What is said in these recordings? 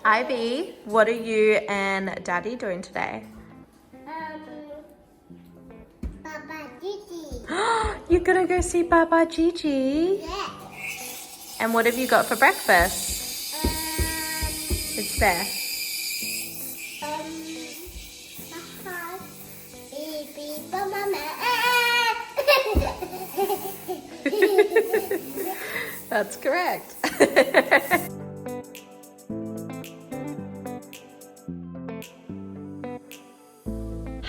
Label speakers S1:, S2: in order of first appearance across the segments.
S1: Ivy, what are you and Daddy doing today?
S2: Baba Gigi.
S1: You're gonna go see Baba Gigi?
S2: Yeah.
S1: And what have you got for breakfast? It's there. That's correct.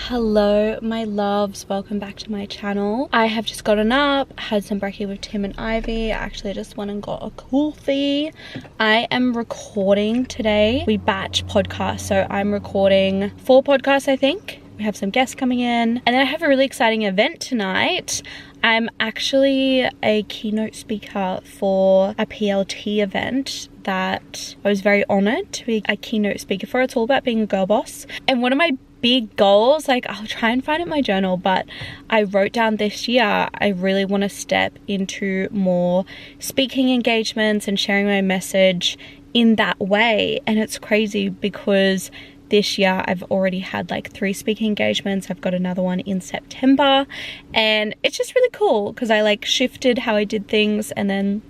S1: Hello my loves, welcome back to my channel. I have just gotten up, had some brekkie with Tim and Ivy. I actually just went and got a coffee. I am recording today. We batch podcasts, so I'm recording 4 podcasts I think. We have some guests coming in, and then I have a really exciting event tonight. I'm actually a keynote speaker for a PLT event that I was very honored to be a keynote speaker for. It's all about being a girl boss, and one of my big goals, like I'll try and find it in my journal, but I wrote down this year I really want to step into more speaking engagements and sharing my message in that way. And it's crazy because this year I've already had like 3 speaking engagements. I've got another one in September, and it's just really cool because I like shifted how I did things and then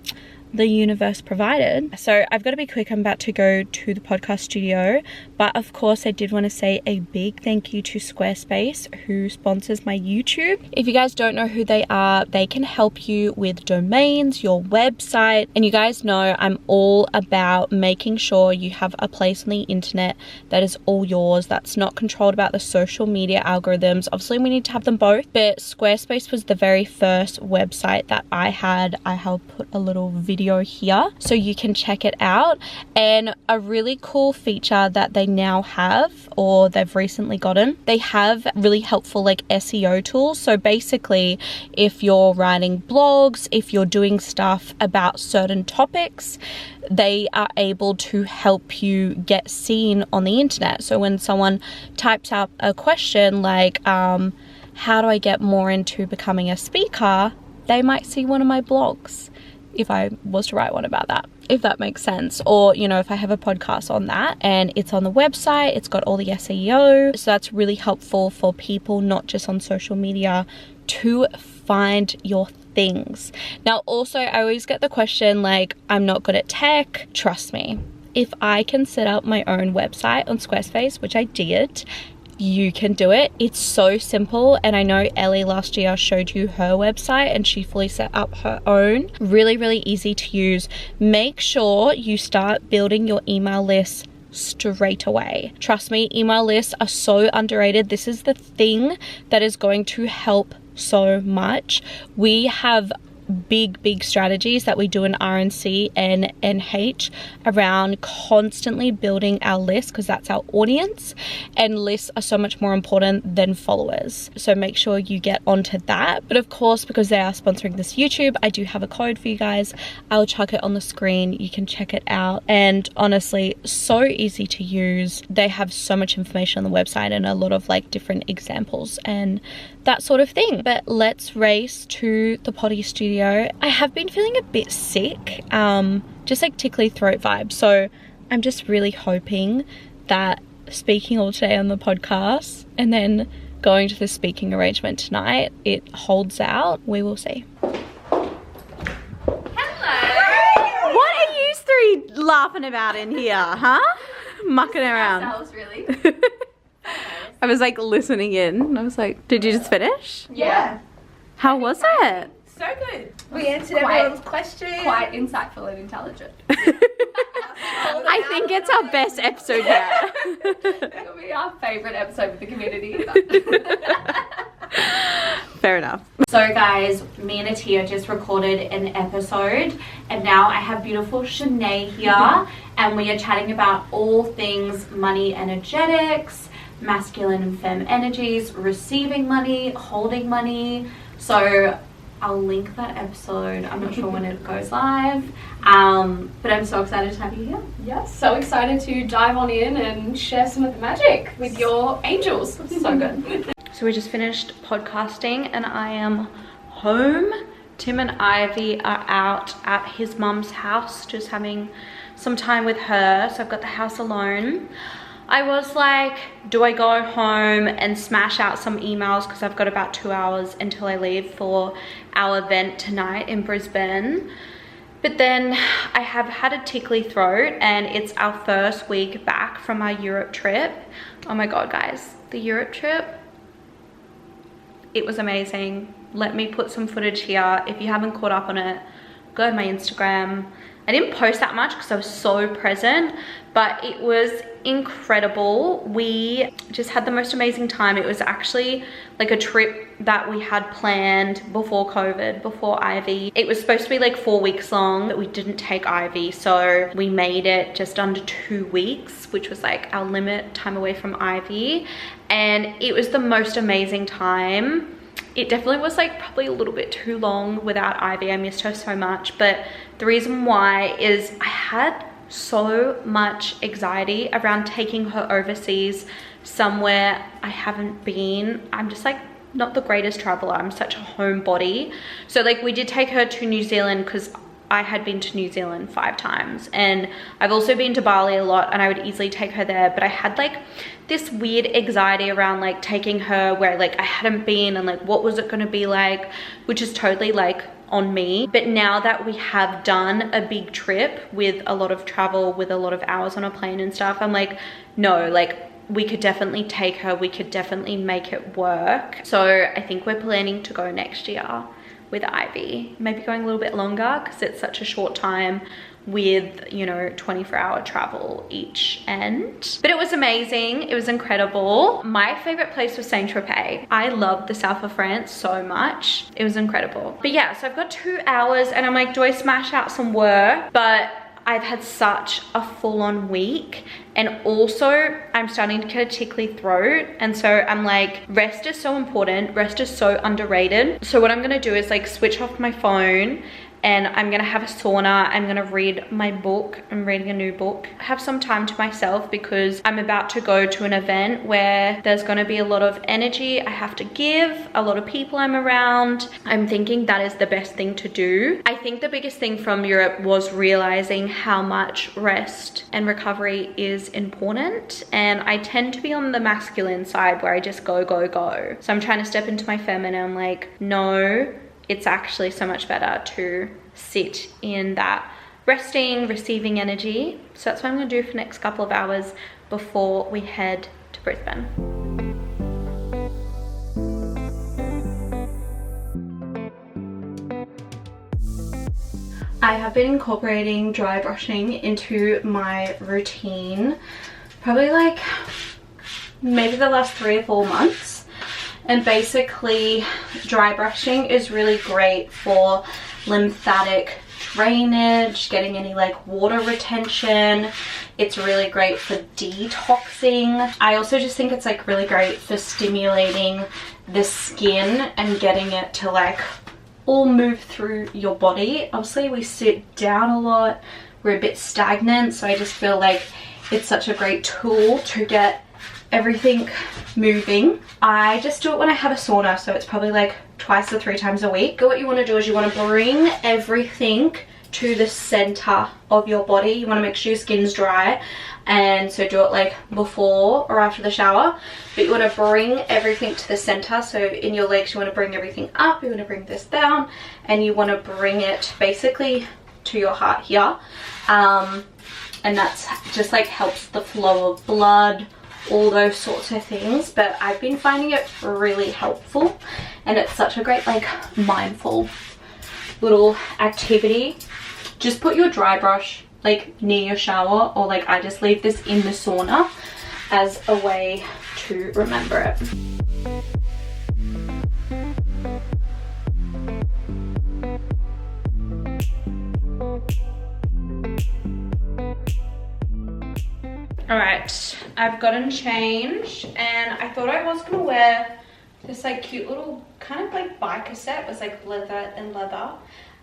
S1: the universe provided. So I've got to be quick. I'm about to go to the podcast studio, but of course I did want to say a big thank you to Squarespace, who sponsors my YouTube. If you guys don't know who they are, they can help you with domains, your website, and you guys know I'm all about making sure you have a place on the internet that is all yours, that's not controlled about the social media algorithms. Obviously we need to have them both, but Squarespace was the very first website that I had. I have put a little video here so you can check it out. And a really cool feature that they now have, or they've recently gotten, they have really helpful like SEO tools. So basically if you're writing blogs, if you're doing stuff about certain topics, they are able to help you get seen on the internet. So when someone types up a question like how do I get more into becoming a speaker, they might see one of my blogs if I was to write one about that, if that makes sense. Or, you know, if I have a podcast on that and it's on the website, it's got all the SEO. So that's really helpful for people, not just on social media, to find your things. Now, also, I always get the question like, I'm not good at tech. Trust me, if I can set up my own website on Squarespace, which I did, you can do it. It's so simple. And I know Ellie last year showed you her website and she fully set up her own. Really, really easy to use. Make sure you start building your email list straight away. Trust me, email lists are so underrated. This is the thing that is going to help so much. We have big strategies that we do in RNC and NH around constantly building our list, because that's our audience, and lists are so much more important than followers. So make sure you get onto that. But of course, because they are sponsoring this YouTube, I do have a code for you guys. I'll chuck it on the screen. You can check it out. And honestly, so easy to use. They have so much information on the website and a lot of like different examples and that sort of thing. But let's race to the potty studio. I have been feeling a bit sick, just like tickly throat vibes. So I'm just really hoping that speaking all today on the podcast and then going to the speaking arrangement tonight, it holds out. We will see. Hello. What are you 3 laughing about in here, huh? Mucking around.
S3: Ourselves, really.
S1: I was like listening in and I was like, did you just finish?
S3: Yeah.
S1: How was it?
S3: So good. We answered everyone's questions. Quite insightful and intelligent.
S1: I think it's our best episode yet.
S3: It'll be our favourite episode with the community.
S1: Fair enough. So guys, me and Atia just recorded an episode and now I have beautiful Shanae here and we are chatting about all things money energetics, masculine and femme energies, receiving money, holding money. So I'll link that episode. I'm not sure when it goes live, but I'm so excited to have you here.
S3: Yes, so excited to dive on in and share some of the magic with your angels.
S1: So good. So we just finished podcasting and I am home Tim and Ivy are out at his mum's house, just having some time with her. So I've got the house alone. I was like, do I go home and smash out some emails because I've got about 2 hours until I leave for our event tonight in Brisbane. But then I have had a tickly throat and it's our first week back from our Europe trip. Oh my God, guys, the Europe trip, it was amazing. Let me put some footage here. If you haven't caught up on it, go to my Instagram. I didn't post that much because I was so present, but it was incredible. We just had the most amazing time. It was actually like a trip that we had planned before COVID, before Ivy. It was supposed to be like 4 weeks long, but we didn't take Ivy. So we made it just under 2 weeks, which was like our limit time away from Ivy. And it was the most amazing time. It definitely was like probably a little bit too long without Ivy. I missed her so much, but the reason why is I had so much anxiety around taking her overseas somewhere I haven't been. I'm just like not the greatest traveler. I'm such a homebody. So like we did take her to New Zealand because I had been to New Zealand 5 times, and I've also been to Bali a lot, and I would easily take her there. But I had like this weird anxiety around like taking her where like I hadn't been, and like what was it going to be like, which is totally like on me. But now that we have done a big trip with a lot of travel, with a lot of hours on a plane and stuff, I'm like, no, like we could definitely take her, we could definitely make it work. So I think we're planning to go next year with Ivy, maybe going a little bit longer because it's such a short time with, you know, 24-hour travel each end. But it was amazing. It was incredible. My favorite place was Saint-Tropez. I love the south of France so much. It was incredible. But yeah, so I've got 2 hours and I'm like, do I smash out some work? But I've had such a full-on week, and also I'm starting to get a tickly throat, and so I'm like, rest is so important, rest is so underrated. So what I'm gonna do is like switch off my phone, and I'm gonna have a sauna. I'm gonna read my book. I'm reading a new book. Have some time to myself because I'm about to go to an event where there's gonna be a lot of energy I have to give, a lot of people I'm around. I'm thinking that is the best thing to do. I think the biggest thing from Europe was realizing how much rest and recovery is important. And I tend to be on the masculine side where I just go, go, go. So I'm trying to step into my feminine. I'm like, no, it's actually so much better to sit in that resting, receiving energy. So that's what I'm gonna do for the next couple of hours before we head to Brisbane. I have been incorporating dry brushing into my routine probably like maybe the last 3 or 4 months. And basically dry brushing is really great for lymphatic drainage, getting any like water retention. It's really great for detoxing. I also just think it's like really great for stimulating the skin and getting it to like all move through your body. Obviously we sit down a lot, we're a bit stagnant, so I just feel like it's such a great tool to get everything moving. I just do it when I have a sauna, so it's probably like 2 to 3 times a week. What you want to do is you want to bring everything to the center of your body. You want to make sure your skin's dry, and so do it like before or after the shower. But you want to bring everything to the center. So in your legs you want to bring everything up, you want to bring this down, and you want to bring it basically to your heart here. And that's just like helps the flow of blood, all those sorts of things. But I've been finding it really helpful, and it's such a great like mindful little activity. Just put your dry brush like near your shower, or like I just leave this in the sauna as a way to remember it. Alright, I've gotten changed, and I thought I was gonna wear this like cute little kind of like biker set. It was like leather and leather,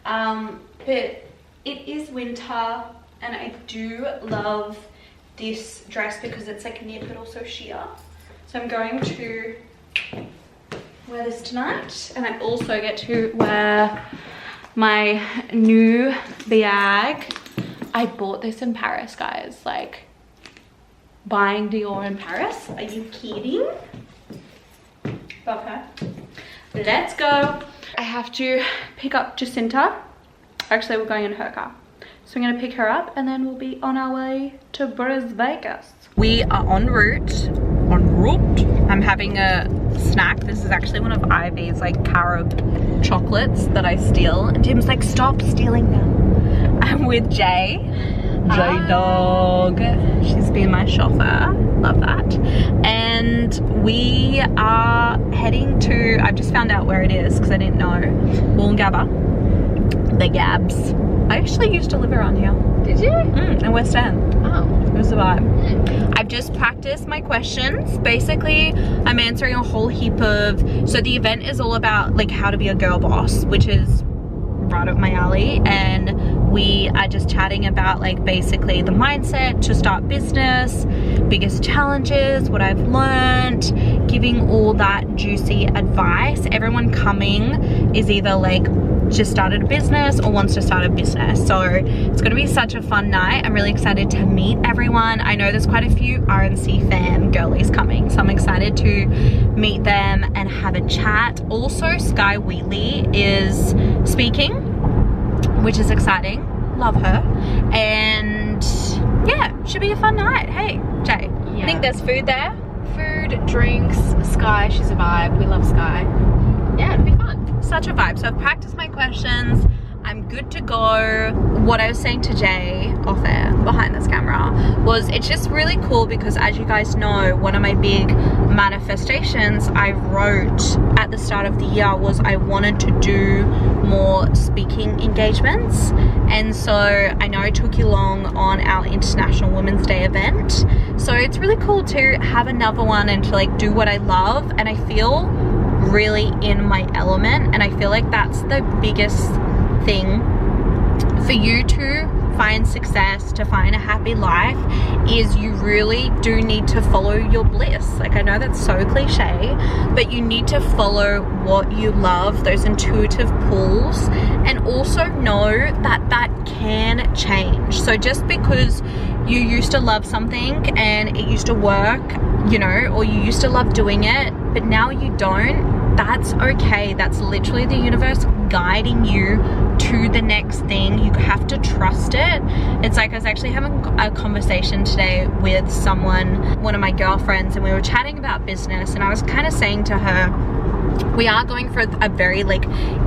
S1: but it is winter, and I do love this dress because it's like knit but also sheer. So I'm going to wear this tonight, and I also get to wear my new bag. I bought this in Paris, guys. Like, buying Dior in Paris. Are you kidding? Okay. Let's go. I have to pick up Jacinta. Actually, we're going in her car. So I'm gonna pick her up and then we'll be on our way to Vegas. We are en route. I'm having a snack. This is actually one of Ivy's like carob chocolates that I steal. And Tim's like, stop stealing them. I'm with Jay. Jay dog. She's been my chauffeur. Love that. And we are heading to, I've just found out where it is because I didn't know. Wollongabba. The Gabs. I actually used to live around here.
S3: Did you?
S1: In West End.
S3: Oh.
S1: It was a vibe. I've just practiced my questions. Basically, I'm answering a whole heap of, so the event is all about like how to be a girl boss, which is right up my alley, and we are just chatting about like basically the mindset to start business, biggest challenges, what I've learned, giving all that juicy advice. Everyone coming is either like just started a business or wants to start a business, so it's gonna be such a fun night. I'm really excited to meet everyone. I know there's quite a few RNC fan girlies coming, so I'm excited to meet them and have a chat. Also, Sky Wheatley is speaking, which is exciting. Love her. And yeah, should be a fun night. Hey, Jay,
S3: Yeah.
S1: I think there's food there.
S3: Food, drinks, Sky, she's a vibe. We love Sky. Yeah, it'll be fun.
S1: Such a vibe. So I've practiced my questions. I'm good to go. What I was saying to Jay off air behind this camera was it's just really cool because, as you guys know, one of my big manifestations I wrote at the start of the year was I wanted to do more speaking engagements. And so I know I took you along on our International Women's Day event. So it's really cool to have another one and to like do what I love. And I feel really in my element, and I feel like that's the biggest thing for you to find success, to find a happy life, is you really do need to follow your bliss. Like, I know that's so cliche, but you need to follow what you love, those intuitive pulls, and also know that that can change. So just because you used to love something and it used to work, you know, or you used to love doing it, but now you don't, that's okay. That's literally the universe guiding you to the next thing. You have to trust it. It's like I was actually having a conversation today with someone, one of my girlfriends, and we were chatting about business, and I was kind of saying to her, we are going for a very like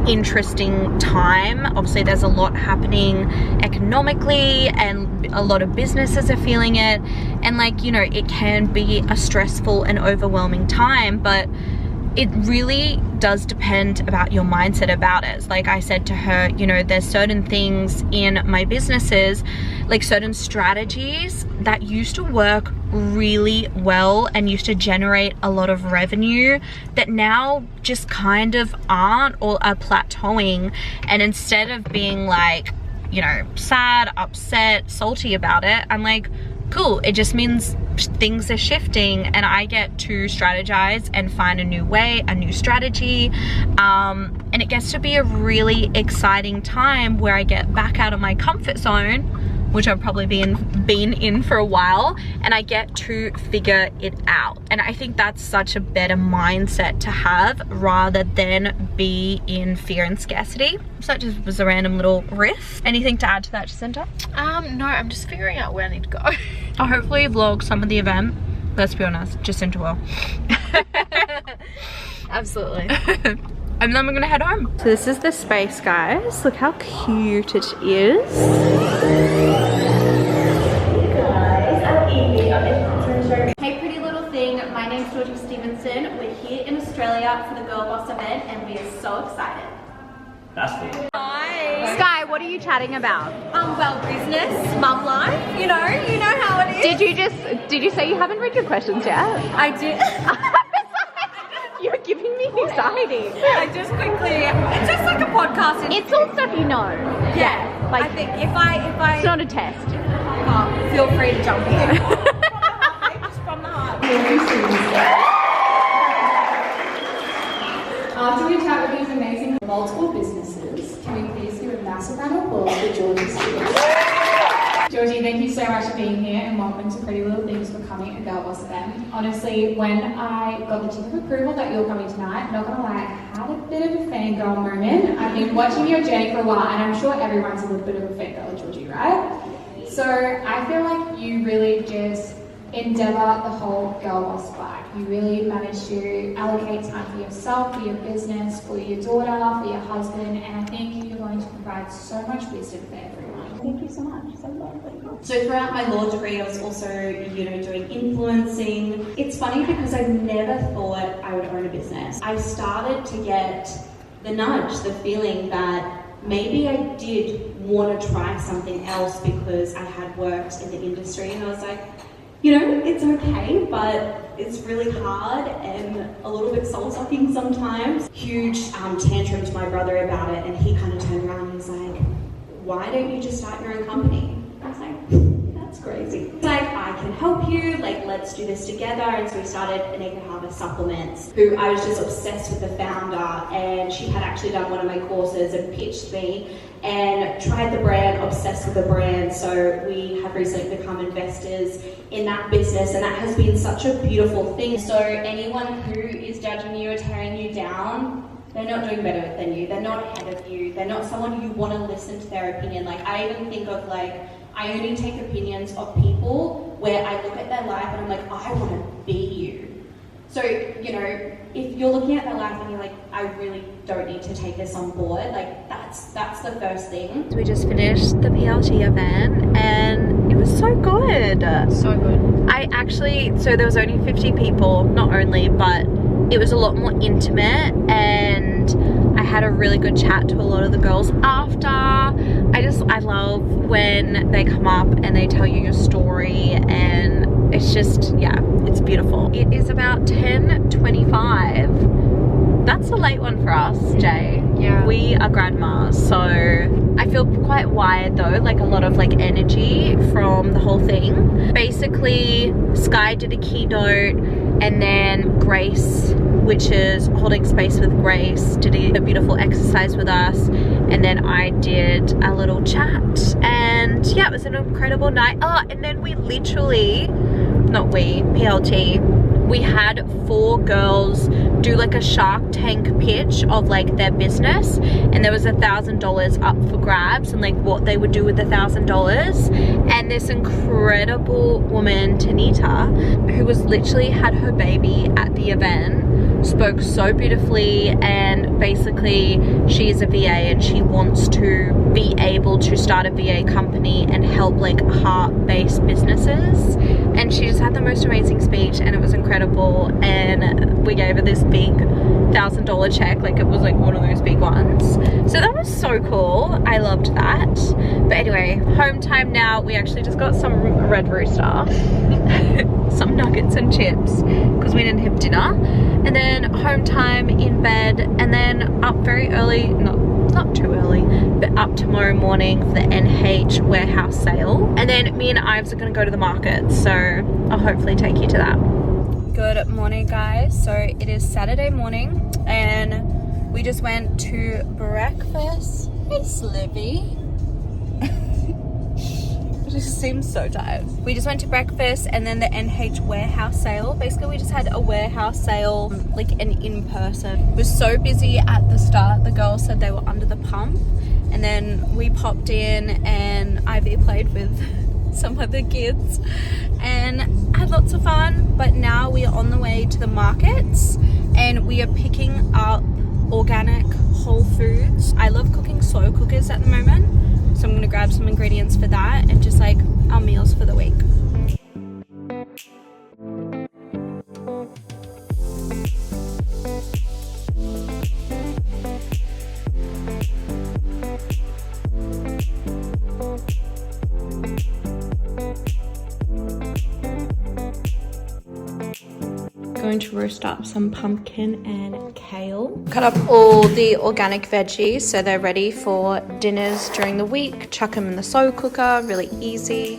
S1: interesting time. Obviously there's a lot happening economically and a lot of businesses are feeling it, and like, you know, it can be a stressful and overwhelming time, but it really does depend about your mindset about it. Like I said to her, you know, there's certain things in my businesses, like certain strategies that used to work really well and used to generate a lot of revenue that now just kind of aren't, or are plateauing. And instead of being like, you know, sad, upset, salty about it, I'm like, cool, it just means things are shifting and I get to strategize and find a new way, a new strategy, and it gets to be a really exciting time where I get back out of my comfort zone, which I've probably been in for a while, and I get to figure it out. And I think that's such a better mindset to have rather than be in fear and scarcity. So that just was a random little riff. Anything to add to that, Jacinta?
S3: No, I'm just figuring out where I need to go.
S1: I'll hopefully vlog some of the event. Let's be honest, Jacinta will.
S3: Absolutely.
S1: And then we're gonna head home. So this is the space, guys. Look how cute it is.
S4: Hey pretty little thing, my name's Georgie Stevenson. We're here in Australia for the Girl Boss event and we are so excited.
S5: That's cool.
S1: Hi.
S3: Sky, what are you chatting about?
S4: Well, business, mum life, you know how it is.
S3: Did you say you haven't read your questions yet?
S4: I did.
S3: You're giving me anxiety.
S4: I just quickly, it's just like a podcast.
S3: It's all stuff you know.
S4: Yeah,
S3: like
S4: I think if I
S3: it's not a test.
S4: feel free to jump in. Just from the heart.
S6: After we chat with these amazing multiple businesses, can we please give round of applause for Georgie Stevens. Georgie, thank you so much for being here and welcome to Pretty Little Things for coming to Girl Boss event. Honestly, when I got the tick of approval that you're coming tonight, not gonna lie, I had a bit of a fangirl moment. I've been watching your journey for a while and I'm sure everyone's a little bit of a fangirl of Georgie, right? So I feel like you really just endeavour the whole girl boss vibe. You really manage to allocate time for yourself, for your business, for your daughter, for your husband, and I think you're going to provide so much wisdom for everyone. Thank you so much. So lovely.
S7: So throughout my law degree, I was also, doing influencing. It's funny because I never thought I would own a business. I started to get the nudge, the feeling that maybe I did want to try something else because I had worked in the industry, and I was like, it's okay, but it's really hard and a little bit soul-sucking sometimes. Huge tantrum to my brother about it, and he kind of turned around and was like, why don't you just start your own company? I was like, that's crazy. He's like, I can help you, let's do this together. And so we started Naked Harvest Supplements, who I was just obsessed with the founder, and she had actually done one of my courses and pitched me and tried the brand, obsessed with the brand. So we have recently become investors in that business, and that has been such a beautiful thing. So anyone who is judging you or tearing you down, they're not doing better than you, they're not ahead of you, they're not someone you want to listen to their opinion. I even think of I only take opinions of people where I look at their life and I'm like, I want to be you. So, if you're looking at their life and you're like, I really don't need to take this on board, that's the first thing.
S1: We just finished the PLT event and it was so good.
S3: So good.
S1: So there was only 50 people, not only, but it was a lot more intimate, and I had a really good chat to a lot of the girls after. I love when they come up and they tell you your story, and it's just, it's beautiful. It is about 10:25. That's a late one for us, Jay.
S3: Yeah.
S1: We are grandmas, so I feel quite wired though, a lot of energy from the whole thing. Basically, Sky did a keynote, and then Grace, which is holding space with Grace, did a beautiful exercise with us, and then I did a little chat, and it was an incredible night. And then PLT, we had 4 girls do a Shark Tank pitch of their business, and there was $1,000 up for grabs and what they would do with $1,000. And this incredible woman, Tanita, who was literally had her baby at the event, spoke so beautifully, and basically she is a VA and she wants to be able to start a VA company and help heart-based businesses. And she just had the most amazing speech, and it was incredible. And we gave her this big $1,000 check, it was one of those big ones. So that was so cool. I loved that. But anyway, home time now. We actually just got some Red Rooster, some nuggets and chips because we didn't have dinner, and then home time in bed, and then up very early, not too early, but up tomorrow morning for the NH warehouse sale. And then me and Ives are gonna go to the market, so I'll hopefully take you to that. Good morning, guys. So it is Saturday morning and we just went to breakfast. Hey, Slippy. It just seems so tired. We just went to breakfast and then the NH warehouse sale. Basically, we just had a warehouse sale, an in-person. It was so busy at the start. The girls said they were under the pump. And then we popped in and Ivy played with some of the kids and had lots of fun. But now we are on the way to the markets and we are picking up organic whole foods. I love cooking slow cookers at the moment, so I'm gonna grab some ingredients for that and just our meals for the week. Going to roast up some pumpkin and kale. Cut up all the organic veggies so they're ready for dinners during the week. Chuck them in the slow cooker, really easy.